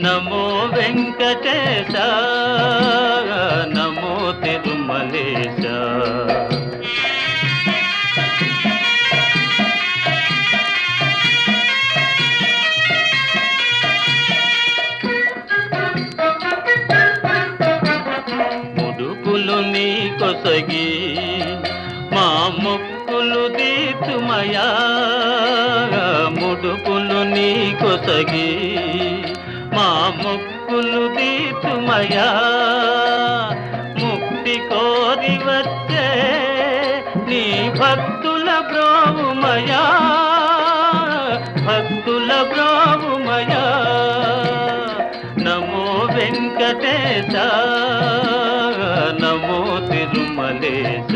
నమో వెంకటేశ, నమో తిరుమలేశ. ముడుపులు నీ కొసగి మా మొక్కులు తీర్చుమయా, ముడుపులు నీ కొసగి మా మొక్కులు తీర్చుమయా. ముక్తి కోరి వచ్చే నీ భక్తుల బ్రోవుమయా, భక్తుల బ్రోవుమయా. నమో వెంకటేశ, నమో తిరుమలేశ.